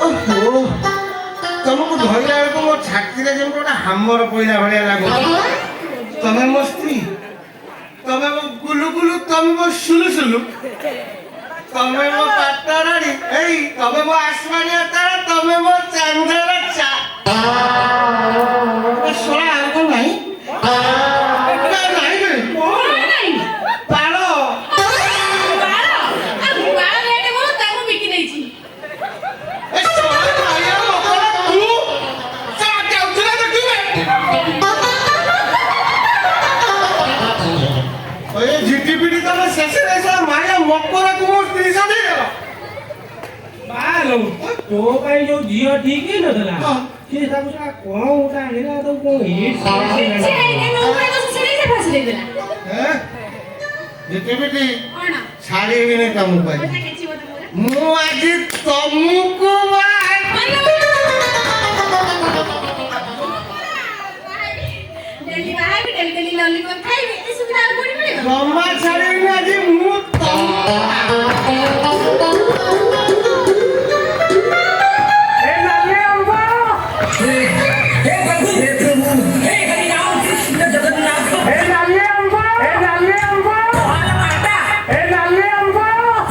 ଓହୋ ତମକୁ ଧଇଲା ବେଳକୁ ମୋ ଛାତିରେ ଯେମିତି ଗୋଟେ ହାମର ପଇଲା ଭଳିଆ ଲାଗୁଛି। ତମେ ମୋ ସ୍ତ୍ରୀ, ତମେ ମୋ ଗୁଲୁ ଗୁଲୁ, ତମେ ମୋ ସୁଲୁ ସୁଲୁ, ତମେ ମୋ ପାଟରାଣୀ, ଏଇ ତମେ ମୋ ଆସମାନିଆ ତାରା, ତମେ ମୋ ଚାନ୍ଦର ଚା। ଶୁଣା ଆଉ କଣ ନାହିଁ? तो भाई जो जियो ठीक है ना दला ये सब उसका कौन उठा लेना तो को हिट से मैं ऊपर तो ससुरी से फंस ले देला हैं जेते बेटी कोण छाड़ी भी नहीं कम पाई बता केची बता मोरा मु आज तुमको डेली बाहर भी डेली लॉलीपॉप खाई ए सुविधा कोनी मिले मम्मा छाड़ी भी आज मु